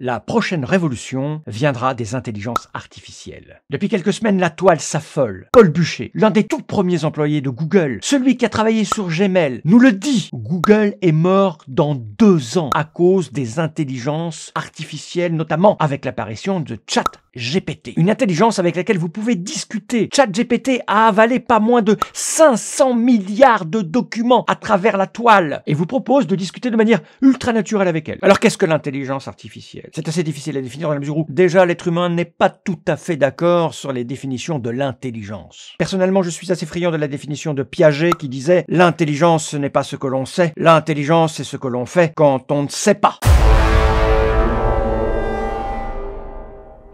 La prochaine révolution viendra des intelligences artificielles. Depuis quelques semaines, la toile s'affole. Paul Buchet, l'un des tout premiers employés de Google, celui qui a travaillé sur Gmail, nous le dit. Google est mort dans 2 ans à cause des intelligences artificielles, notamment avec l'apparition de ChatGPT. Une intelligence avec laquelle vous pouvez discuter. ChatGPT a avalé pas moins de 500 milliards de documents à travers la toile et vous propose de discuter de manière ultra naturelle avec elle. Alors qu'est-ce que l'intelligence artificielle? C'est assez difficile à définir dans la mesure où déjà l'être humain n'est pas tout à fait d'accord sur les définitions de l'intelligence. Personnellement, je suis assez friand de la définition de Piaget qui disait « L'intelligence, ce n'est pas ce que l'on sait, l'intelligence, c'est ce que l'on fait quand on ne sait pas ».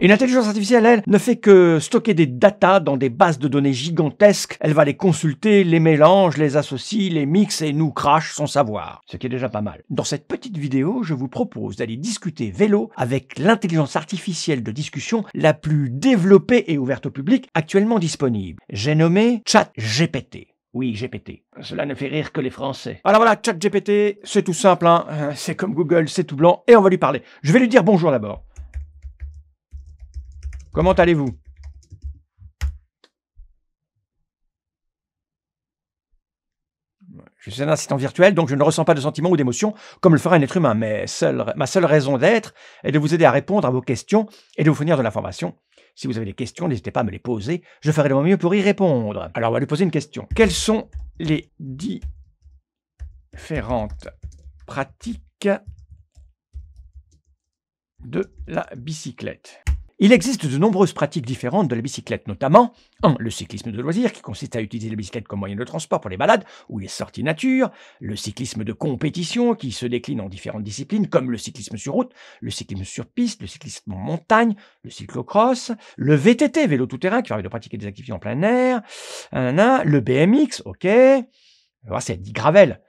Une intelligence artificielle, elle, ne fait que stocker des datas dans des bases de données gigantesques. Elle va les consulter, les mélange, les associe, les mixe et nous crache son savoir. Ce qui est déjà pas mal. Dans cette petite vidéo, je vous propose d'aller discuter vélo avec l'intelligence artificielle de discussion la plus développée et ouverte au public actuellement disponible. J'ai nommé ChatGPT. Oui, GPT. Cela ne fait rire que les Français. Alors voilà, ChatGPT, c'est tout simple, hein. C'est comme Google, c'est tout blanc, et on va lui parler. Je vais lui dire bonjour d'abord. Comment allez-vous? Je suis un assistant virtuel, donc je ne ressens pas de sentiments ou d'émotions comme le ferait un être humain. Mais ma seule raison d'être est de vous aider à répondre à vos questions et de vous fournir de l'information. Si vous avez des questions, n'hésitez pas à me les poser. Je ferai de mon mieux pour y répondre. Alors, on va lui poser une question. Quelles sont les différentes pratiques de la bicyclette? Il existe de nombreuses pratiques différentes de la bicyclette, notamment 1. Le cyclisme de loisir, qui consiste à utiliser la bicyclette comme moyen de transport pour les balades ou les sorties nature. Le cyclisme de compétition, qui se décline en différentes disciplines, comme le cyclisme sur route, le cyclisme sur piste, le cyclisme en montagne, le cyclocross. Le VTT, vélo tout-terrain, qui permet de pratiquer des activités en plein air. Le BMX, ok. Alors, c'est dit gravel.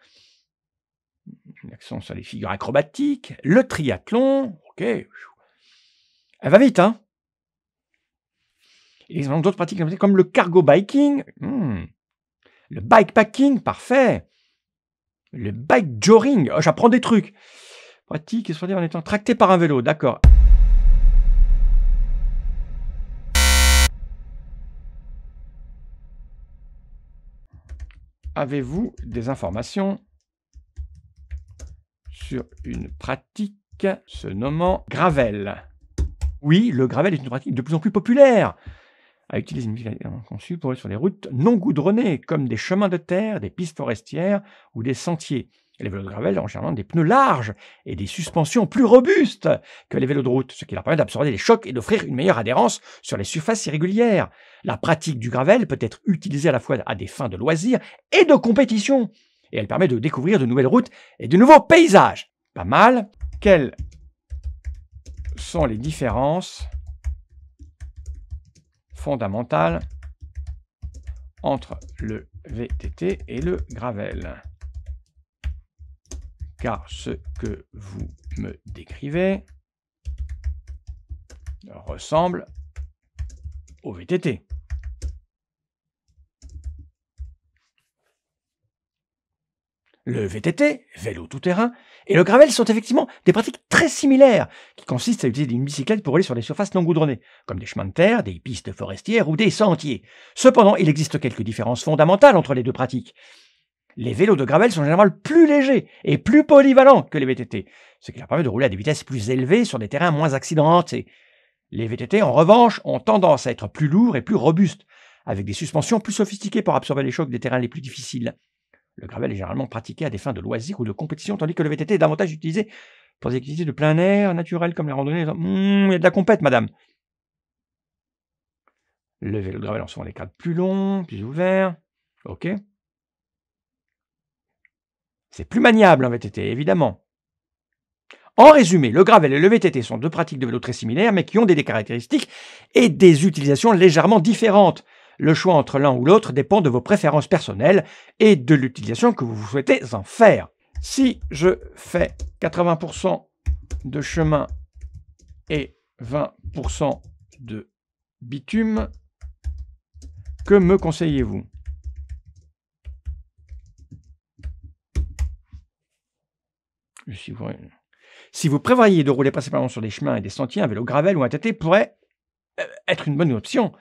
L'accent sur les figures acrobatiques. Le triathlon, ok. Elle va vite, hein? Il existe d'autres pratiques comme le cargo biking, le bikepacking, parfait. Le bike joring, oh, j'apprends des trucs. Pratique et se dire en étant tracté par un vélo, d'accord. Avez-vous des informations sur une pratique se nommant gravel? Oui, le gravel est une pratique de plus en plus populaire, à utiliser une bicyclette conçue pour aller sur des routes non goudronnées, comme des chemins de terre, des pistes forestières ou des sentiers. Les vélos de gravel ont généralement des pneus larges et des suspensions plus robustes que les vélos de route, ce qui leur permet d'absorber les chocs et d'offrir une meilleure adhérence sur les surfaces irrégulières. La pratique du gravel peut être utilisée à la fois à des fins de loisirs et de compétition, et elle permet de découvrir de nouvelles routes et de nouveaux paysages. Pas mal. Quelles sont les différences fondamentales entre le VTT et le gravel? Car ce que vous me décrivez ressemble au VTT. Le VTT, vélo tout-terrain, et le gravel sont effectivement des pratiques très similaires qui consistent à utiliser une bicyclette pour aller sur des surfaces non goudronnées, comme des chemins de terre, des pistes forestières ou des sentiers. Cependant, il existe quelques différences fondamentales entre les deux pratiques. Les vélos de gravel sont généralement plus légers et plus polyvalents que les VTT, ce qui leur permet de rouler à des vitesses plus élevées sur des terrains moins accidentés. Les VTT, en revanche, ont tendance à être plus lourds et plus robustes, avec des suspensions plus sophistiquées pour absorber les chocs des terrains les plus difficiles. Le gravel est généralement pratiqué à des fins de loisirs ou de compétition, tandis que le VTT est davantage utilisé pour des activités de plein air, naturelles comme la randonnée. Il y a de la compète, madame. Le vélo de gravel ont souvent des cadres plus longs, plus ouverts. Ok. C'est plus maniable un VTT, évidemment. En résumé, le gravel et le VTT sont deux pratiques de vélo très similaires, mais qui ont des caractéristiques et des utilisations légèrement différentes. Le choix entre l'un ou l'autre dépend de vos préférences personnelles et de l'utilisation que vous souhaitez en faire. Si je fais 80% de chemin et 20% de bitume, que me conseillez-vous? Si vous prévoyez de rouler principalement sur des chemins et des sentiers, un vélo gravel ou un TT pourrait être une bonne option.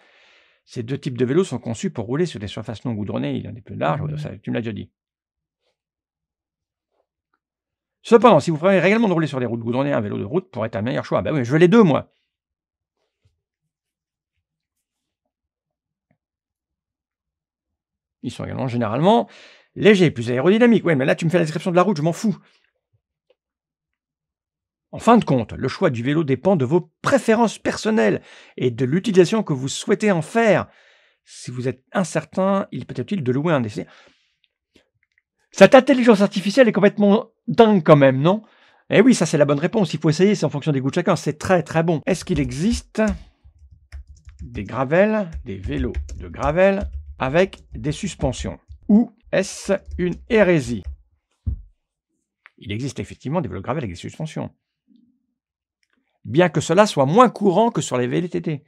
Ces deux types de vélos sont conçus pour rouler sur des surfaces non goudronnées, il y en a des plus larges, ça, tu me l'as déjà dit. Cependant, si vous prévoyez réellement de rouler sur des routes goudronnées, un vélo de route pourrait être un meilleur choix. Ben oui, je veux les deux, moi. Ils sont également généralement légers, plus aérodynamiques. Oui, mais là, tu me fais la description de la route, je m'en fous. En fin de compte, le choix du vélo dépend de vos préférences personnelles et de l'utilisation que vous souhaitez en faire. Si vous êtes incertain, il peut être utile de louer un essai. Cette intelligence artificielle est complètement dingue quand même, non? Eh oui, ça c'est la bonne réponse. Il faut essayer, c'est en fonction des goûts de chacun. C'est très très bon. Est-ce qu'il existe des gravels, des vélos de gravel avec des suspensions? Ou est-ce une hérésie? Il existe effectivement des vélos gravel avec des suspensions. Bien que cela soit moins courant que sur les VTT.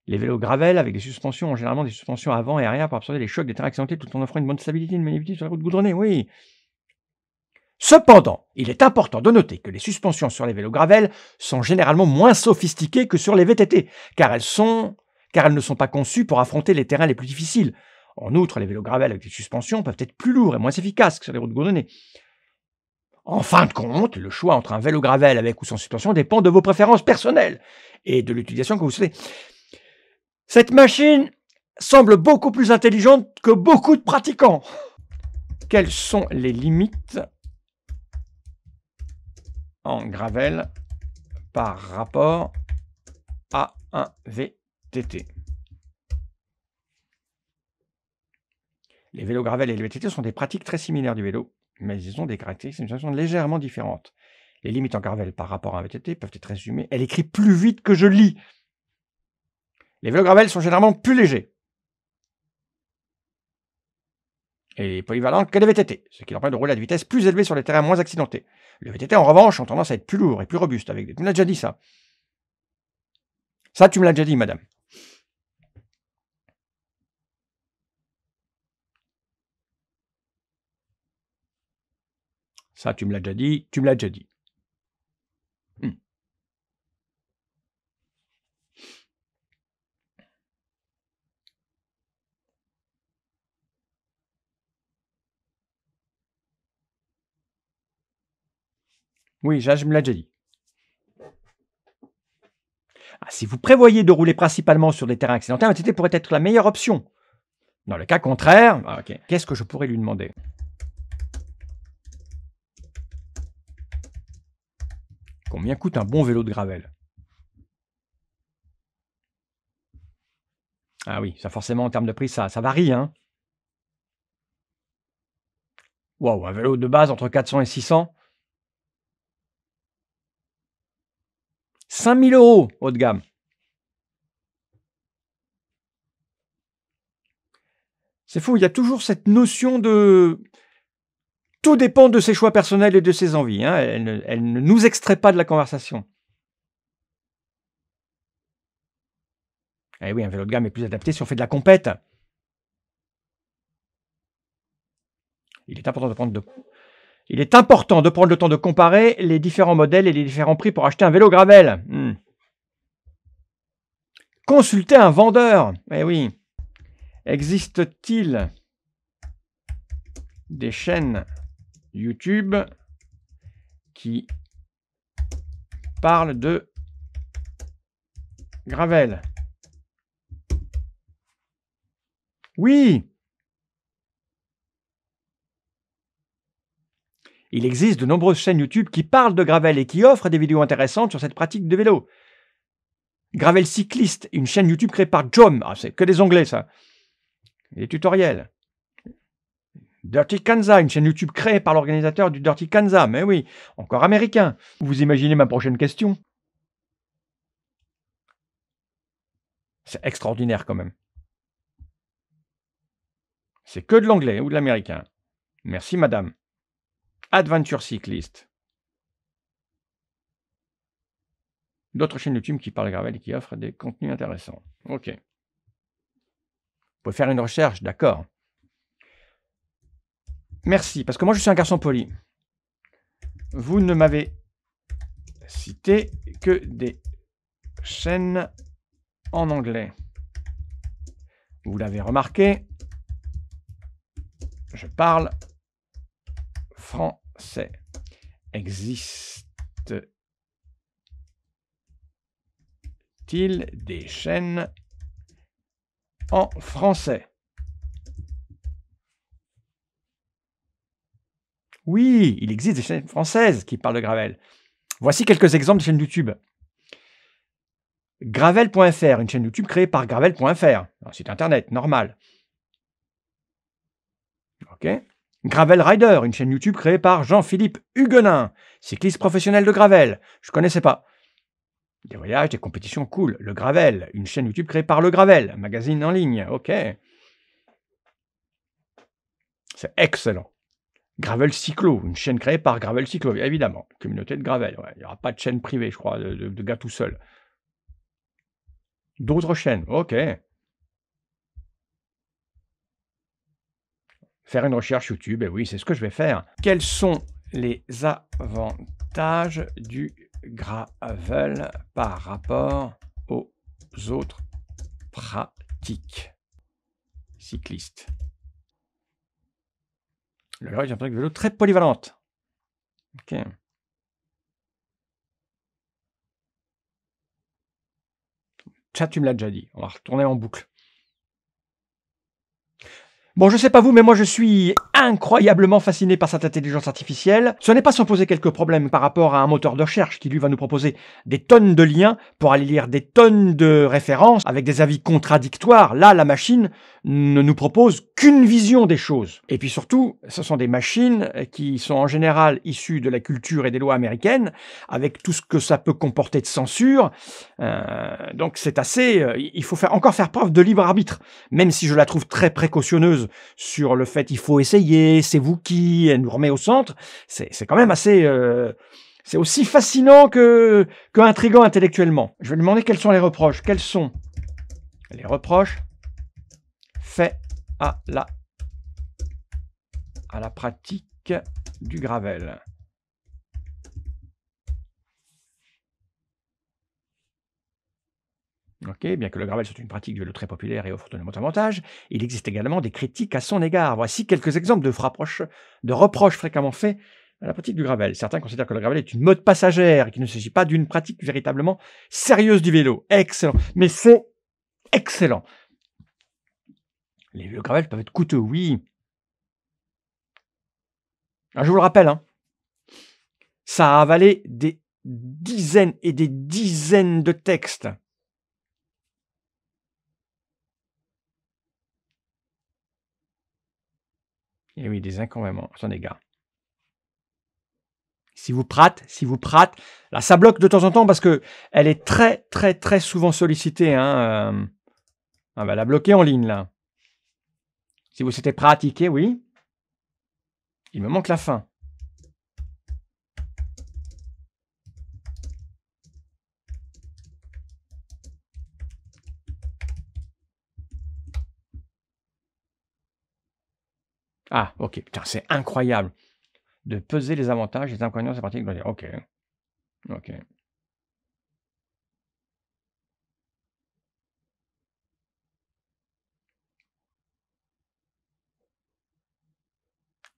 Les vélos gravel avec des suspensions ont généralement des suspensions avant et arrière pour absorber les chocs des terrains accidentés tout en offrant une bonne stabilité et une maniabilité sur la route goudronnée, oui. Cependant, il est important de noter que les suspensions sur les vélos gravel sont généralement moins sophistiquées que sur les VTT, car elles ne sont pas conçues pour affronter les terrains les plus difficiles. En outre, les vélos gravel avec des suspensions peuvent être plus lourds et moins efficaces que sur les routes goudronnées. En fin de compte, le choix entre un vélo gravel avec ou sans suspension dépend de vos préférences personnelles et de l'utilisation que vous souhaitez. Cette machine semble beaucoup plus intelligente que beaucoup de pratiquants. Quelles sont les limites en gravel par rapport à un VTT? Les vélos gravel et les VTT sont des pratiques très similaires du vélo, mais ils ont des caractéristiques légèrement différentes. Les limites en gravel par rapport à un VTT peuvent être résumées. Elle écrit plus vite que je lis. Les vélos gravel sont généralement plus légers et polyvalents que les VTT, ce qui leur permet de rouler à des vitesses plus élevées sur les terrains moins accidentés. Les VTT, en revanche, ont tendance à être plus lourds et plus robustes. Tu me l'as déjà dit, ça. Ça, tu me l'as déjà dit, madame. Ça, tu me l'as déjà dit, tu me l'as déjà dit. Oui, ça, je me l'ai déjà dit. Si vous prévoyez de rouler principalement sur des terrains accidentés, un VTT pourrait être la meilleure option. Dans le cas contraire, qu'est-ce que je pourrais lui demander? Combien coûte un bon vélo de gravel? Ah oui, ça forcément en termes de prix, ça varie, hein. Wow, un vélo de base entre 400 et 600. 5 000 € haut de gamme. C'est fou, il y a toujours cette notion de... Tout dépend de ses choix personnels et de ses envies. Hein. Elle ne nous extrait pas de la conversation. Eh oui, un vélo de gamme est plus adapté si on fait de la compète. Il est important de prendre le temps de comparer les différents modèles et les différents prix pour acheter un vélo gravel. Consultez un vendeur. Eh oui. Existe-t-il des chaînes YouTube qui parlent de gravel? Oui. Il existe de nombreuses chaînes YouTube qui parlent de gravel et qui offrent des vidéos intéressantes sur cette pratique de vélo. Gravel Cycliste, une chaîne YouTube créée par Jom. Ah, c'est que des onglets, ça. Des tutoriels. Dirty Kanza, une chaîne YouTube créée par l'organisateur du Dirty Kanza. Mais oui, encore américain. Vous imaginez ma prochaine question? C'est extraordinaire quand même. C'est que de l'anglais ou de l'américain. Merci, madame. Adventure Cyclist. D'autres chaînes YouTube qui parlent gravel et qui offrent des contenus intéressants. Ok. Vous pouvez faire une recherche, d'accord. Merci, parce que moi je suis un garçon poli. Vous ne m'avez citer que des chaînes en anglais. Vous l'avez remarqué, je parle français. Existe-t-il des chaînes en français? Oui, il existe des chaînes françaises qui parlent de Gravel. Voici quelques exemples de chaînes YouTube. Gravel.fr, une chaîne YouTube créée par Gravel.fr, un site internet normal. Ok. Gravel Rider, une chaîne YouTube créée par Jean-Philippe Huguenin, cycliste professionnel de Gravel. Je ne connaissais pas. Des voyages, des compétitions, cool. Le Gravel, une chaîne YouTube créée par Le Gravel, un magazine en ligne. Ok. C'est excellent. Gravel Cyclo, une chaîne créée par Gravel Cyclo, évidemment. Communauté de Gravel. Ouais. Il n'y aura pas de chaîne privée, je crois, de gars tout seul. D'autres chaînes, ok. Faire une recherche YouTube, et oui, c'est ce que je vais faire. Quels sont les avantages du Gravel par rapport aux autres pratiques cyclistes? Le Gravel est une pratique de vélo très polyvalente. Ok. Ça, tu me l'as déjà dit. On va retourner en boucle. Bon, je sais pas vous, mais moi je suis incroyablement fasciné par cette intelligence artificielle. Ce n'est pas sans poser quelques problèmes par rapport à un moteur de recherche qui lui va nous proposer des tonnes de liens pour aller lire des tonnes de références avec des avis contradictoires. Là, la machine ne nous propose qu'une vision des choses. Et puis surtout, ce sont des machines qui sont en général issues de la culture et des lois américaines, avec tout ce que ça peut comporter de censure. Donc c'est assez... il faut encore faire preuve de libre arbitre, même si je la trouve très précautionneuse sur le fait il faut essayer, c'est vous qui, elle nous remet au centre, c'est quand même assez... c'est aussi fascinant que intriguant intellectuellement. Je vais lui demander quels sont les reproches. Quels sont les reproches faits à la pratique du Gravel? Ok, bien que le Gravel soit une pratique du vélo très populaire et offre de nombreux avantages, il existe également des critiques à son égard. Voici quelques exemples de reproches fréquemment faits à la pratique du Gravel. Certains considèrent que le Gravel est une mode passagère et qu'il ne s'agit pas d'une pratique véritablement sérieuse du vélo. Excellent, mais c'est excellent. Les vélos Gravel peuvent être coûteux, oui. Je vous le rappelle, hein, ça a avalé des dizaines et des dizaines de textes. Et oui, des inconvénients à son égard. Si vous prate, là ça bloque de temps en temps parce que elle est très très très souvent sollicitée. Hein, on va la bloquer en ligne là. Si vous s'était pratiqué, oui. Il me manque la fin. Ah, ok. Putain, c'est incroyable de peser les avantages et les inconvénients de cette pratique. Ok. Ok.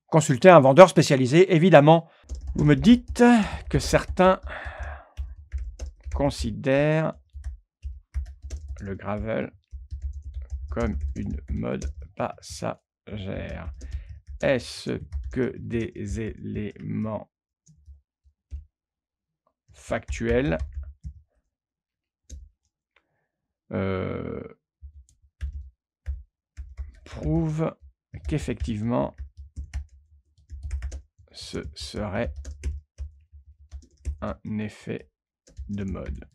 Consultez un vendeur spécialisé, évidemment. Vous me dites que certains considèrent le gravel comme une mode passagère. Est-ce que des éléments factuels prouvent qu'effectivement ce serait un effet de mode?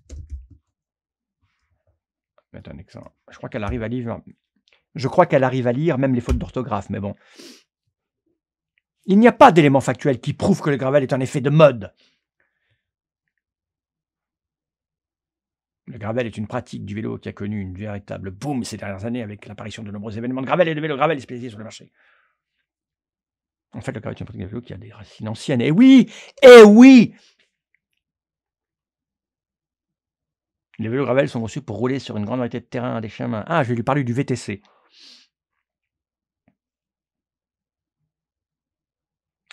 Mettre un exemple. Je crois qu'elle arrive à lire. Je crois qu'elle arrive à lire même les fautes d'orthographe, mais bon. Il n'y a pas d'éléments factuels qui prouvent que le gravel est un effet de mode. Le gravel est une pratique du vélo qui a connu une véritable boom ces dernières années avec l'apparition de nombreux événements de gravel et de vélo gravel spécialisés sur le marché. En fait, le gravel est une pratique de vélo qui a des racines anciennes. Et oui! Et oui! Les vélos gravel sont conçus pour rouler sur une grande variété de terrains, des chemins. Ah, je vais lui parler du VTC.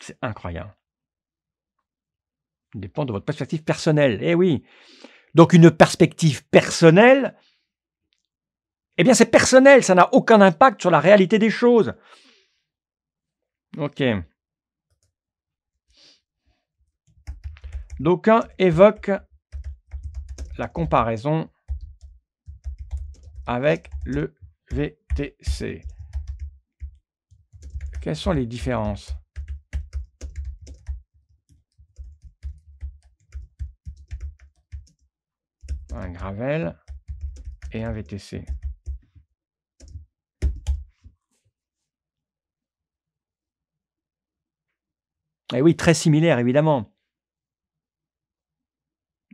C'est incroyable. Il dépend de votre perspective personnelle. Eh oui. Donc une perspective personnelle, eh bien c'est personnel, ça n'a aucun impact sur la réalité des choses. Ok. D'aucuns évoquent la comparaison avec le VTC. Quelles sont les différences? Un gravel et un VTC. Eh oui, très similaire, évidemment.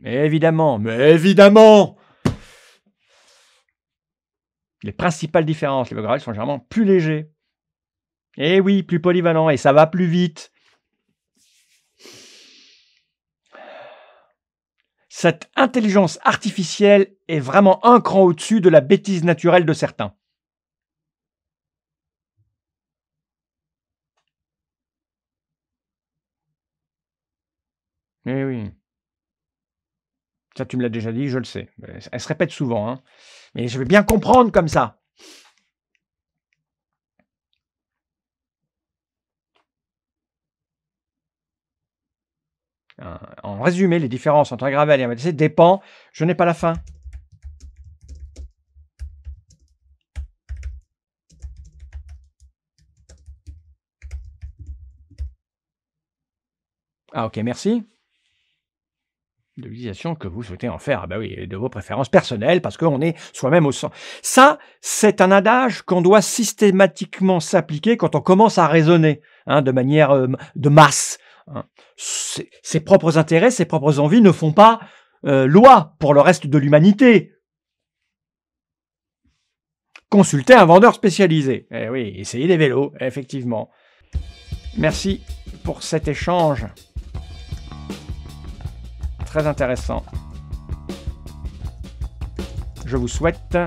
Mais évidemment. Les principales différences, les vélos gravel sont généralement plus légers. Eh oui, plus polyvalents, et ça va plus vite. Cette intelligence artificielle est vraiment un cran au-dessus de la bêtise naturelle de certains. Eh oui. Ça, tu me l'as déjà dit, je le sais. Elle se répète souvent, hein. Mais je vais bien comprendre comme ça. En résumé, les différences entre un gravel et un VTC dépendent. Je n'ai pas la fin. Ah ok, merci. De l'utilisation que vous souhaitez en faire. Ah bah oui, de vos préférences personnelles, parce qu'on est soi-même au centre. Ça, c'est un adage qu'on doit systématiquement s'appliquer quand on commence à raisonner, hein, de manière de masse. Hein. Ses propres intérêts, ses propres envies ne font pas loi pour le reste de l'humanité. Consultez un vendeur spécialisé. Eh oui, essayez des vélos, effectivement. Merci pour cet échange. Très intéressant. Je vous souhaite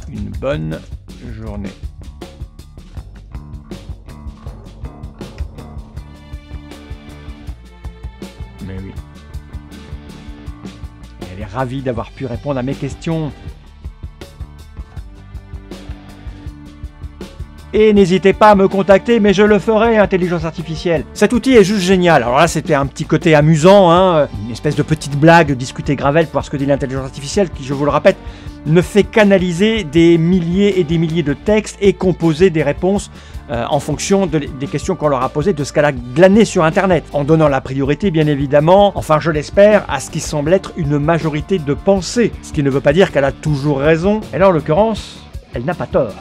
une bonne journée. Mais oui. Elle est ravie d'avoir pu répondre à mes questions. Et n'hésitez pas à me contacter, mais je le ferai, intelligence artificielle. Cet outil est juste génial. Alors là, c'était un petit côté amusant, hein, une espèce de petite blague, discuter Gravel pour voir ce que dit l'intelligence artificielle, qui, je vous le répète, ne fait qu'analyser des milliers et des milliers de textes et composer des réponses en fonction des questions qu'on leur a posées, de ce qu'elle a glané sur Internet, en donnant la priorité, bien évidemment, enfin je l'espère, à ce qui semble être une majorité de pensée, ce qui ne veut pas dire qu'elle a toujours raison, et là, en l'occurrence, elle n'a pas tort.